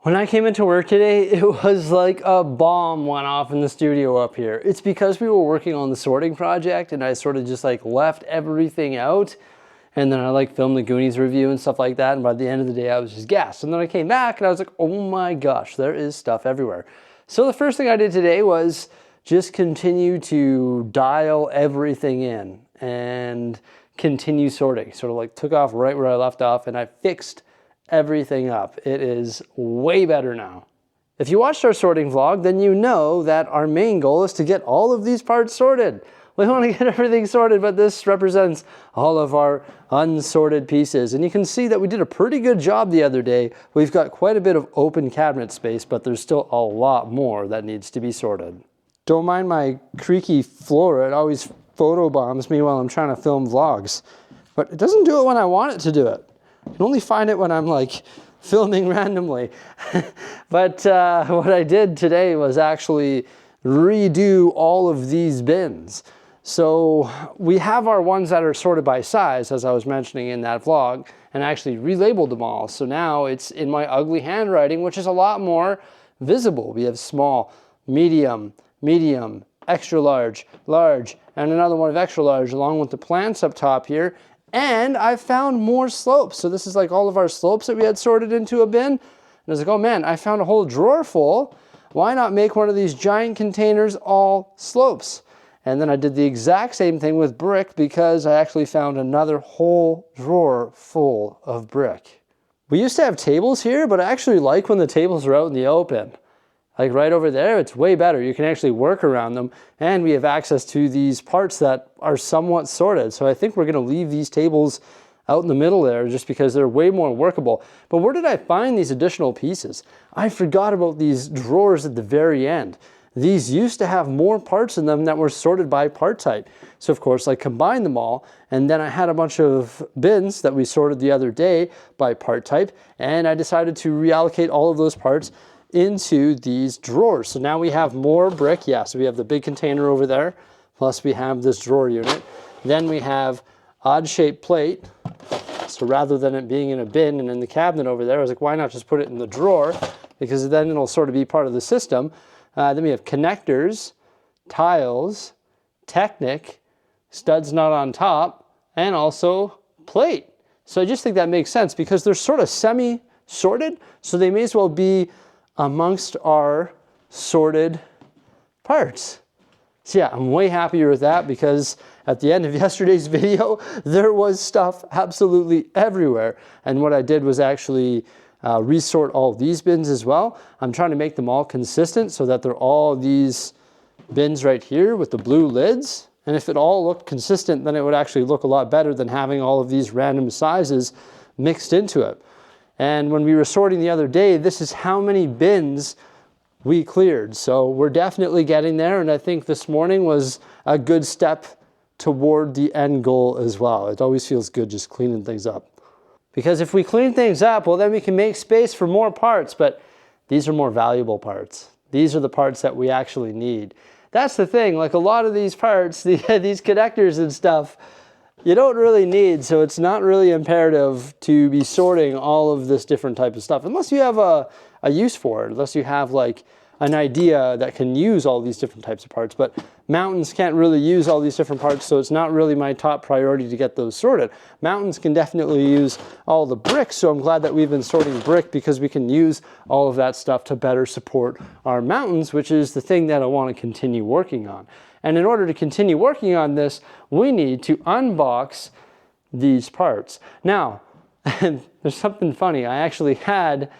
When I came into work today, it was like a bomb went off in the studio up here. It's because we were working on the sorting project and I sort of just like left everything out. And then I like filmed the Goonies review and stuff like that. And by the end of the day, I was just gassed. And then I came back and I was like, oh my gosh, there is stuff everywhere. So the first thing I did today was just continue to dial everything in and continue sorting. Sort of like took off right where I left off and I fixed everything up. It is way better now. If you watched our sorting vlog, then you know that our main goal is to get all of these parts sorted. We want to get everything sorted, but this represents all of our unsorted pieces. And you can see that we did a pretty good job the other day. We've got quite a bit of open cabinet space, but there's still a lot more that needs to be sorted. Don't mind my creaky floor. It always photobombs me while I'm trying to film vlogs. But it doesn't do it when I want it to do it. I can only find it when I'm like filming randomly. But what I did today was actually redo all of these bins. So we have our ones that are sorted by size, as I was mentioning in that vlog, and I actually relabeled them all. So now it's in my ugly handwriting, which is a lot more visible. We have small, medium, medium, extra large, large, and another one of extra large, along with the plants up top here. And I found more slopes. So this is like all of our slopes that we had sorted into a bin. And I was like, oh man, I found a whole drawer full. Why not make one of these giant containers all slopes? And then I did the exact same thing with brick because I actually found another whole drawer full of brick. We used to have tables here, but I actually like when the tables are out in the open. Like right over there, it's way better. You can actually work around them, and we have access to these parts that are somewhat sorted. So I think we're gonna leave these tables out in the middle there just because they're way more workable. But where did I find these additional pieces? I forgot about these drawers at the very end. These used to have more parts in them that were sorted by part type. So of course I combined them all, and then I had a bunch of bins that we sorted the other day by part type, and I decided to reallocate all of those parts into these drawers. So now we have more brick. Yeah, so we have the big container over there, plus we have this drawer unit. Then we have odd shaped plate. So rather than it being in a bin and in the cabinet over there, I was like, why not just put it in the drawer? Because then it'll sort of be part of the system. Then we have connectors, tiles, Technic, studs not on top, and also plate. So I just think that makes sense because they're sort of semi-sorted, so they may as well be amongst our sorted parts. So yeah, I'm way happier with that because at the end of yesterday's video, there was stuff absolutely everywhere. And what I did was actually resort all these bins as well. I'm trying to make them all consistent so that they're all these bins right here with the blue lids. And if it all looked consistent, then it would actually look a lot better than having all of these random sizes mixed into it. And when we were sorting the other day, this is how many bins we cleared. So we're definitely getting there. And I think this morning was a good step toward the end goal as well. It always feels good just cleaning things up. Because if we clean things up, well, then we can make space for more parts, but these are more valuable parts. These are the parts that we actually need. That's the thing, like a lot of these parts, these connectors and stuff, you don't really need, so it's not really imperative to be sorting all of this different type of stuff, unless you have a use for it, unless you have like an idea that can use all these different types of parts. But mountains can't really use all these different parts, so it's not really my top priority to get those sorted. Mountains can definitely use all the bricks, so I'm glad that we've been sorting brick because we can use all of that stuff to better support our mountains, which is the thing that I want to continue working on. And in order to continue working on this, we need to unbox these parts. Now, there's something funny. I actually had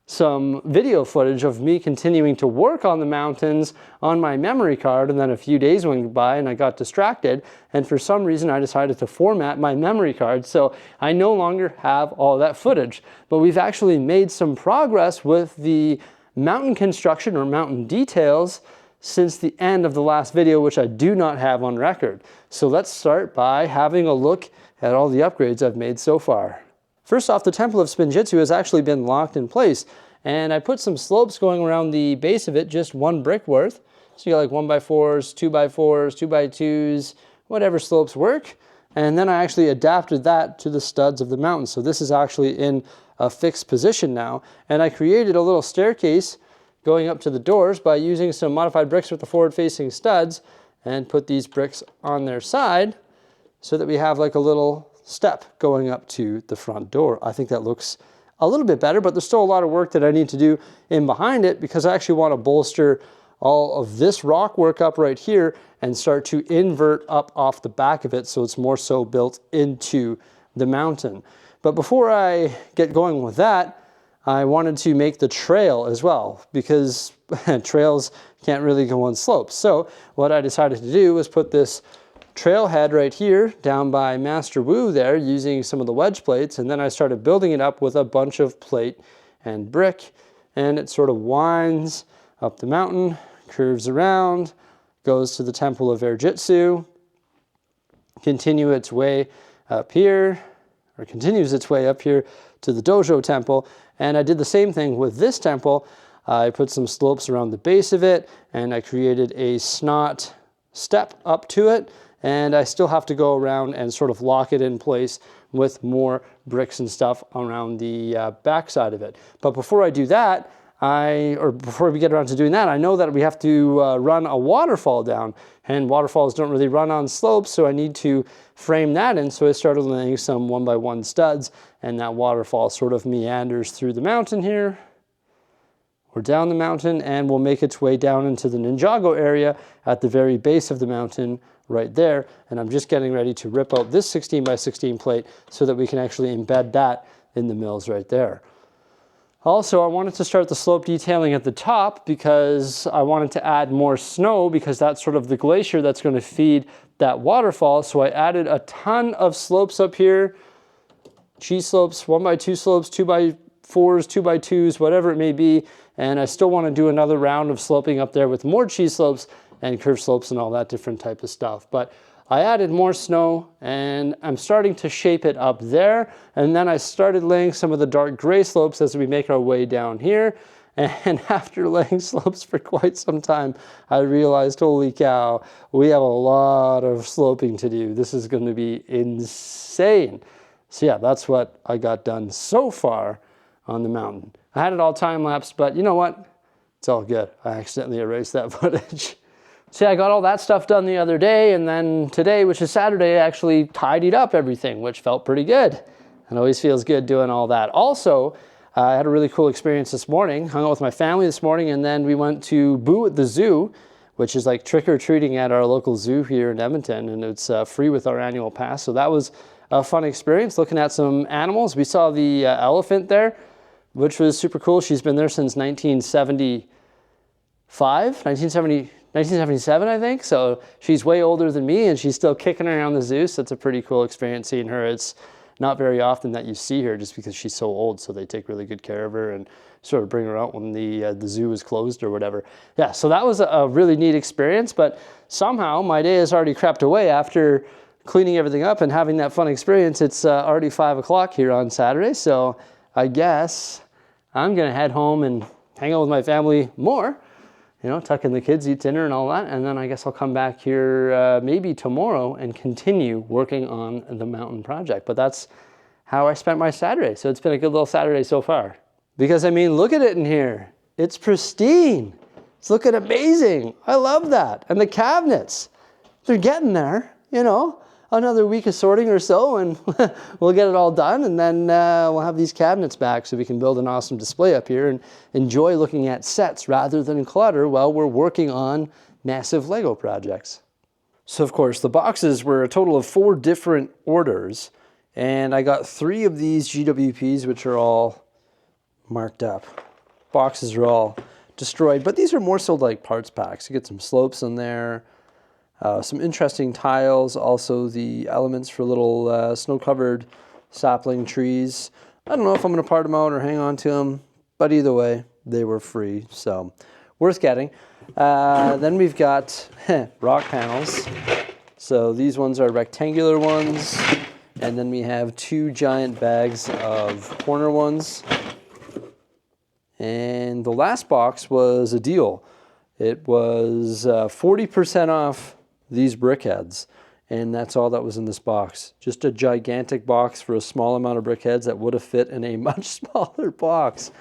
some video footage of me continuing to work on the mountains on my memory card, and then a few days went by and I got distracted, and for some reason I decided to format my memory card, so I no longer have all that footage. But we've actually made some progress with the mountain construction or mountain details since the end of the last video, which I do not have on record. So let's start by having a look at all the upgrades I've made so far. First off, the Temple of Spinjitzu has actually been locked in place, and I put some slopes going around the base of it, just one brick worth. So you got like 1x4s, 2x4s, 2x2s, whatever slopes work. And then I actually adapted that to the studs of the mountain. So this is actually in a fixed position now. And I created a little staircase going up to the doors by using some modified bricks with the forward-facing studs, and put these bricks on their side so that we have like a little step going up to the front door. I think that looks a little bit better, but there's still a lot of work that I need to do in behind it, because I actually want to bolster all of this rock work up right here and start to invert up off the back of it so it's more so built into the mountain. But before I get going with that, I wanted to make the trail as well, because trails can't really go on slopes. So what I decided to do was put this trailhead right here down by Master Wu there, using some of the wedge plates, and then I started building it up with a bunch of plate and brick, and it sort of winds up the mountain, curves around, goes to the Temple of Air-Jitsu, continues its way up here to the Dojo Temple. And I did the same thing with this temple. I put some slopes around the base of it, and I created a snot step up to it, and I still have to go around and sort of lock it in place with more bricks and stuff around the back side of it. But before I do that, before we get around to doing that, I know that we have to run a waterfall down, and waterfalls don't really run on slopes, so I need to frame that in. So I started laying some 1x1 studs, and that waterfall sort of meanders through the mountain here, or down the mountain, and will make its way down into the Ninjago area at the very base of the mountain right there. And I'm just getting ready to rip out this 16x16 plate so that we can actually embed that in the mills right there. Also, I wanted to start the slope detailing at the top because I wanted to add more snow, because that's sort of the glacier that's going to feed that waterfall. So I added a ton of slopes up here, cheese slopes, 1x2 slopes, 2x4s, 2x2s, whatever it may be. And I still want to do another round of sloping up there with more cheese slopes and curved slopes and all that different type of stuff. But I added more snow, and I'm starting to shape it up there. And then I started laying some of the dark gray slopes as we make our way down here. And after laying slopes for quite some time, I realized, holy cow, we have a lot of sloping to do. This is going to be insane. So yeah, that's what I got done so far on the mountain. I had it all time-lapsed, but you know what? It's all good. I accidentally erased that footage. So yeah, I got all that stuff done the other day, and then today, which is Saturday, I actually tidied up everything, which felt pretty good. It always feels good doing all that. Also, I had a really cool experience this morning. Hung out with my family this morning, and then we went to Boo at the Zoo, which is like trick-or-treating at our local zoo here in Edmonton, and it's free with our annual pass. So that was a fun experience, looking at some animals. We saw the elephant there, which was super cool. She's been there since 1977, I think. So she's way older than me, and she's still kicking around the zoo. So it's a pretty cool experience seeing her. It's not very often that you see her just because she's so old. So they take really good care of her and sort of bring her out when the zoo is closed or whatever. Yeah, so that was a really neat experience. But somehow my day has already crept away after cleaning everything up and having that fun experience. It's already 5 o'clock here on Saturday. So I guess I'm going to head home and hang out with my family more. You know, tuck in the kids, eat dinner and all that. And then I guess I'll come back here maybe tomorrow and continue working on the mountain project. But that's how I spent my Saturday. So it's been a good little Saturday so far. Because, I mean, look at it in here. It's pristine. It's looking amazing. I love that. And the cabinets, they're getting there, you know. Another week of sorting or so, and we'll get it all done, and then we'll have these cabinets back so we can build an awesome display up here and enjoy looking at sets rather than clutter while we're working on massive Lego projects. So of course, the boxes were a total of 4 different orders, and I got 3 of these GWPs, which are all marked up. Boxes are all destroyed, but these are more so like parts packs. You get some slopes in there, some interesting tiles, also the elements for little snow-covered sapling trees. I don't know if I'm going to part them out or hang on to them, but either way, they were free, so worth getting. Then we've got rock panels. So these ones are rectangular ones, and then we have 2 giant bags of corner ones. And the last box was a deal. It was 40% off these brickheads, And that's all that was in this box. Just a gigantic box for a small amount of brickheads that would have fit in a much smaller box.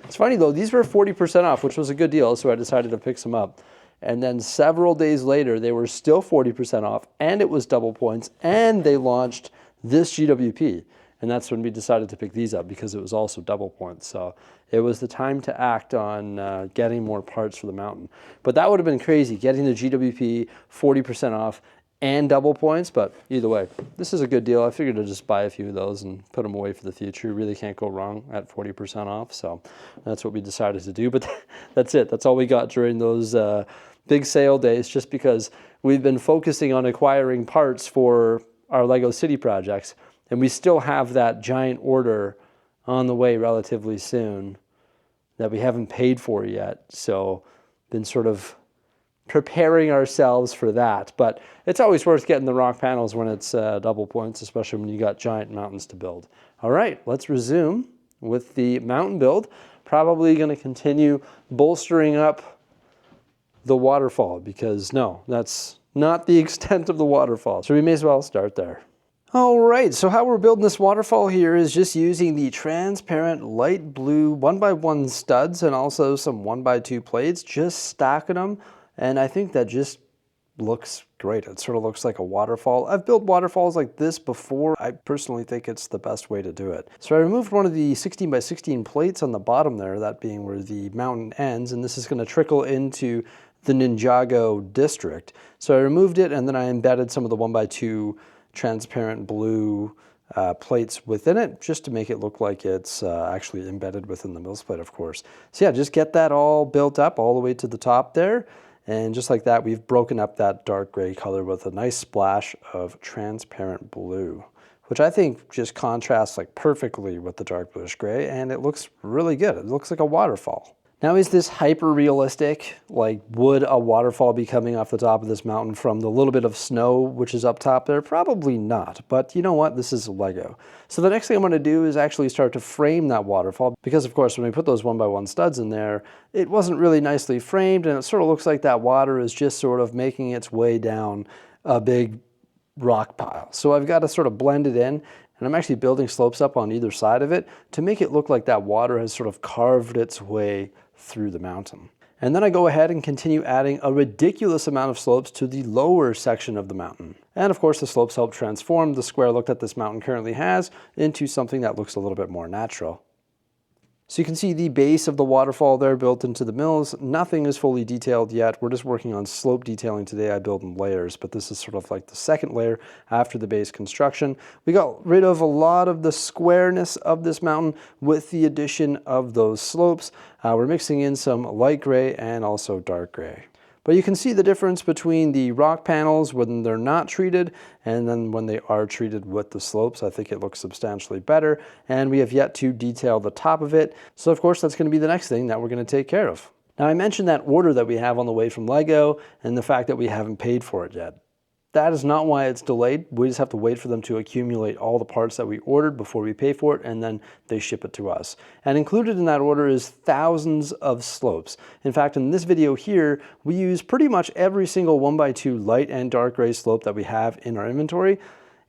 It's funny though, these were 40% off, which was a good deal, so I decided to pick some up. And then several days later, they were still 40% off, and it was double points, and they launched this GWP. And that's when we decided to pick these up, because it was also double points. So it was the time to act on getting more parts for the mountain. But that would have been crazy, getting the GWP 40% off and double points. But either way, this is a good deal. I figured I'd just buy a few of those and put them away for the future. You really can't go wrong at 40% off. So that's what we decided to do. But that's it. That's all we got during those big sale days, just because we've been focusing on acquiring parts for our Lego City projects. And we still have that giant order on the way relatively soon that we haven't paid for yet. So been sort of preparing ourselves for that. But it's always worth getting the rock panels when it's double points, especially when you got giant mountains to build. All right, let's resume with the mountain build. Probably going to continue bolstering up the waterfall, because no, that's not the extent of the waterfall. So we may as well start there. All right, so how we're building this waterfall here is just using the transparent light blue 1x1 studs and also some 1x2 plates, just stacking them. And I think that just looks great. It sort of looks like a waterfall. I've built waterfalls like this before. I personally think it's the best way to do it. So I removed one of the 16x16 plates on the bottom there, that being where the mountain ends, and this is going to trickle into the Ninjago district. So I removed it, and then I embedded some of the 1x2 transparent blue plates within it, just to make it look like it's actually embedded within the mills plate, of course. So yeah, just get that all built up all the way to the top there. And just like that, we've broken up that dark gray color with a nice splash of transparent blue, which I think just contrasts like perfectly with the dark bluish gray, and it looks really good. It looks like a waterfall. Now, is this hyper realistic? Like, would a waterfall be coming off the top of this mountain from the little bit of snow which is up top there? Probably not, but you know what? This is Lego. So the next thing I'm going to do is actually start to frame that waterfall, because of course when we put those 1x1 studs in there, it wasn't really nicely framed, and it sort of looks like that water is just sort of making its way down a big rock pile. So I've got to sort of blend it in. And I'm actually building slopes up on either side of it to make it look like that water has sort of carved its way through the mountain. And then I go ahead and continue adding a ridiculous amount of slopes to the lower section of the mountain. And of course the slopes help transform the square look that this mountain currently has into something that looks a little bit more natural. So you can see the base of the waterfall there built into the mills. Nothing is fully detailed yet. We're just working on slope detailing today. I build in layers, but this is sort of like the second layer after the base construction. We got rid of a lot of the squareness of this mountain with the addition of those slopes. We're mixing in some light gray and also dark gray. But you can see the difference between the rock panels when they're not treated and then when they are treated with the slopes. I think it looks substantially better, and we have yet to detail the top of it. So of course that's going to be the next thing that we're going to take care of. Now, I mentioned that order that we have on the way from Lego and the fact that we haven't paid for it yet. That is not why it's delayed. We just have to wait for them to accumulate all the parts that we ordered before we pay for it, and then they ship it to us. And included in that order is thousands of slopes. In fact, in this video here, we use pretty much every single 1x2 light and dark gray slope that we have in our inventory.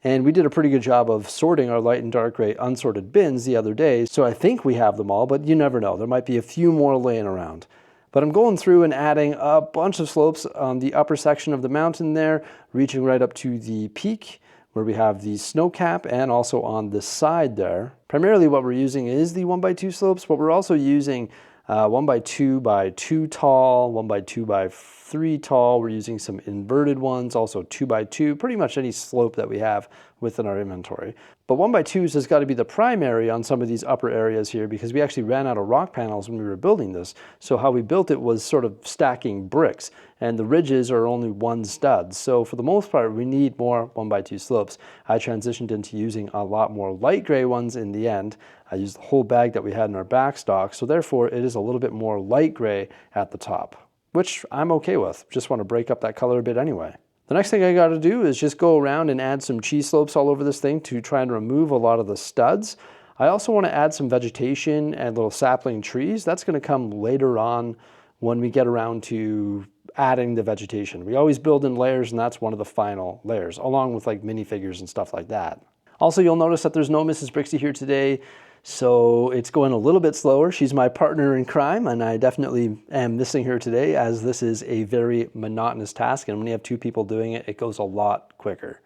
And we did a pretty good job of sorting our light and dark gray unsorted bins the other day. So I think we have them all, but you never know. There might be a few more laying around. But I'm going through and adding a bunch of slopes on the upper section of the mountain there, reaching right up to the peak where we have the snow cap, and also on the side there. Primarily what we're using is the 1x2 slopes, but we're also using 1x2x2 tall, 1x2x3 tall. We're using some inverted ones, also 2x2, pretty much any slope that we have within our inventory. But 1x2s has got to be the primary on some of these upper areas here, because we actually ran out of rock panels when we were building this. So how we built it was sort of stacking bricks, and the ridges are only one stud. So for the most part, we need more 1x2 slopes. I transitioned into using a lot more light gray ones in the end. I used the whole bag that we had in our back stock, so therefore it is a little bit more light gray at the top, which I'm okay with. Just want to break up that color a bit anyway. The next thing I got to do is just go around and add some cheese slopes all over this thing to try and remove a lot of the studs. I also want to add some vegetation and little sapling trees. That's going to come later on when we get around to adding the vegetation. We always build in layers, and that's one of the final layers, along with like minifigures and stuff like that. Also, you'll notice that there's no Mrs. Bricksie here today, so it's going a little bit slower. She's my partner in crime, and I definitely am missing her today, as this is a very monotonous task, and when you have two people doing it, it goes a lot quicker.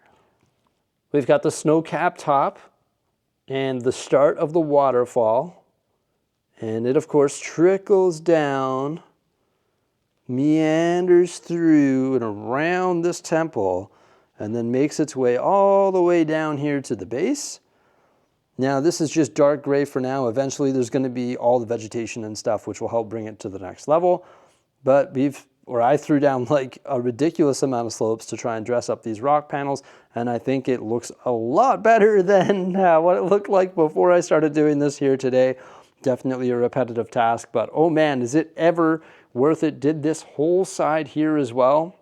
We've got the snow cap top and the start of the waterfall, and it of course trickles down, meanders through and around this temple, and then makes its way all the way down here to the base. Now this is just dark gray for now. Eventually there's going to be all the vegetation and stuff, which will help bring it to the next level. But I threw down like a ridiculous amount of slopes to try and dress up these rock panels, and I think it looks a lot better than what it looked like before I started doing this here today. Definitely a repetitive task, but oh man, is it ever worth it. Did this whole side here as well.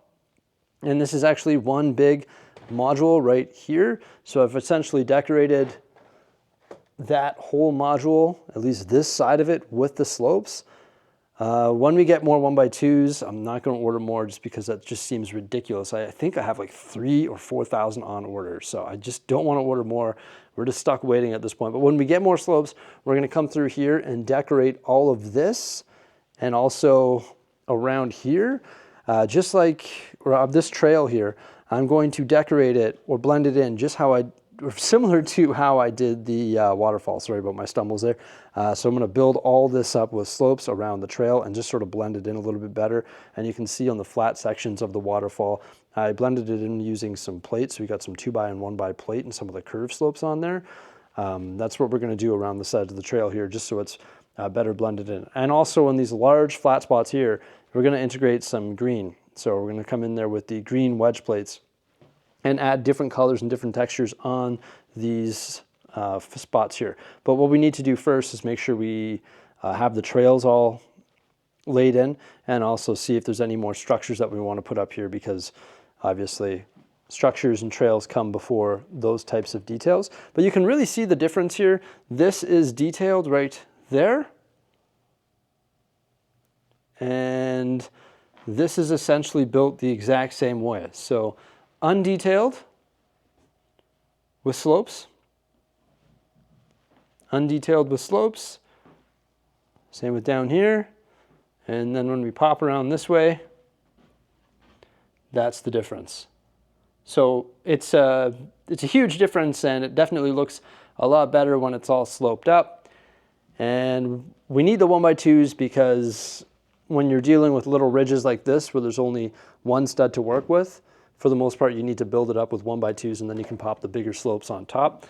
And this is actually one big module right here. So I've essentially decorated that whole module, at least this side of it, with the slopes. When we get more 1x2s, I'm not going to order more just because that just seems ridiculous. I think I have like 3,000 or 4,000 on order, so I just don't want to order more. We're just stuck waiting at this point. But when we get more slopes, we're going to come through here and decorate all of this, and also around here, just like this trail here, I'm going to decorate it or blend it in just how similar to how I did the waterfall. Sorry about my stumbles there. So I'm going to build all this up with slopes around the trail and just sort of blend it in a little bit better. And you can see on the flat sections of the waterfall, I blended it in using some plates. We got some 2x and 1x plate and some of the curve slopes on there. That's what we're going to do around the sides of the trail here, just so it's better blended in. And also in these large flat spots here, we're going to integrate some green. So we're going to come in there with the green wedge plates and add different colors and different textures on these spots here. But what we need to do first is make sure we have the trails all laid in, and also see if there's any more structures that we want to put up here, because obviously structures and trails come before those types of details. But you can really see the difference here. This is detailed right there, and this is essentially built the exact same way. So undetailed with slopes, undetailed with slopes, same with down here, and then when we pop around this way, that's the difference. So it's a huge difference, and it definitely looks a lot better when it's all sloped up. And we need the 1x2s because when you're dealing with little ridges like this where there's only one stud to work with, for the most part you need to build it up with 1x2s, and then you can pop the bigger slopes on top.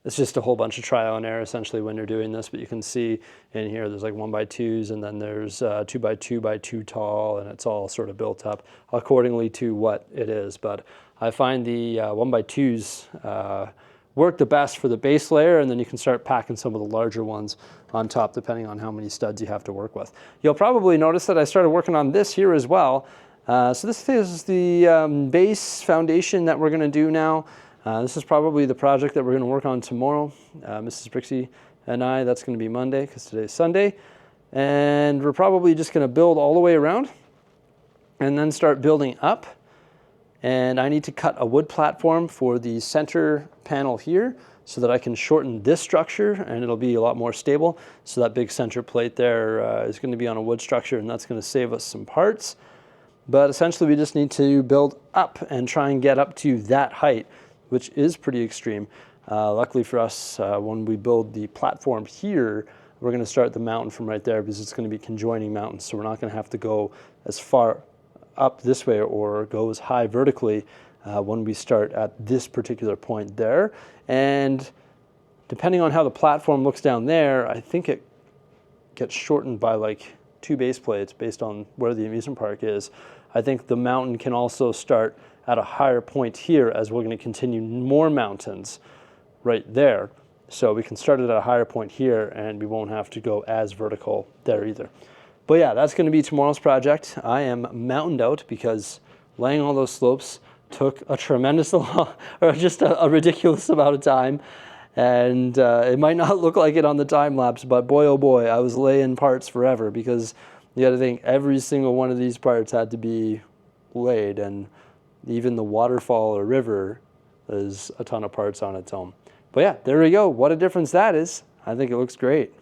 It's just a whole bunch of trial and error essentially when you're doing this, but you can see in here there's like 1x2s, and then there's 2x2x2 tall, and it's all sort of built up accordingly to what it is. But I find the 1x2s work the best for the base layer, and then you can start packing some of the larger ones on top depending on how many studs you have to work with. You'll probably notice that I started working on this here as well. So this is the base foundation that we're going to do now. This is probably the project that we're going to work on tomorrow. Mrs. Bricksie and I, that's going to be Monday because today's Sunday. And we're probably just going to build all the way around and then start building up. And I need to cut a wood platform for the center panel here so that I can shorten this structure, and it'll be a lot more stable. So that big center plate there is going to be on a wood structure, and that's going to save us some parts. But essentially we just need to build up and try and get up to that height, which is pretty extreme. Luckily for us, when we build the platform here, we're going to start the mountain from right there because it's going to be conjoining mountains. So we're not going to have to go as far up this way or go as high vertically when we start at this particular point there. And depending on how the platform looks down there, I think it gets shortened by like 2 base plates based on where the amusement park is. I think the mountain can also start at a higher point here as we're going to continue more mountains right there. So we can start it at a higher point here, and we won't have to go as vertical there either. But yeah, that's going to be tomorrow's project. I am mountained out because laying all those slopes took a tremendous or just a ridiculous amount of time. And it might not look like it on the time lapse, but boy, oh boy, I was laying parts forever because You got to think every single one of these parts had to be laid, and even the waterfall or river is a ton of parts on its own. But yeah, there we go. What a difference that is. I think it looks great.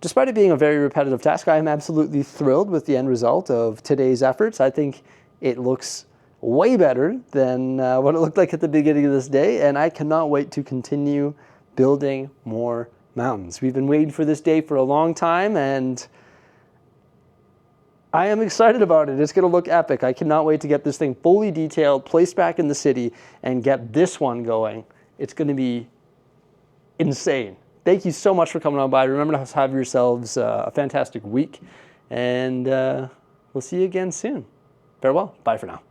Despite it being a very repetitive task, I am absolutely thrilled with the end result of today's efforts. I think it looks way better than what it looked like at the beginning of this day, and I cannot wait to continue building more mountains. We've been waiting for this day for a long time, and I am excited about it. It's going to look epic. I cannot wait to get this thing fully detailed, placed back in the city, and get this one going. It's going to be insane. Thank you so much for coming on by. Remember to have yourselves a fantastic week, and we'll see you again soon. Farewell. Bye for now.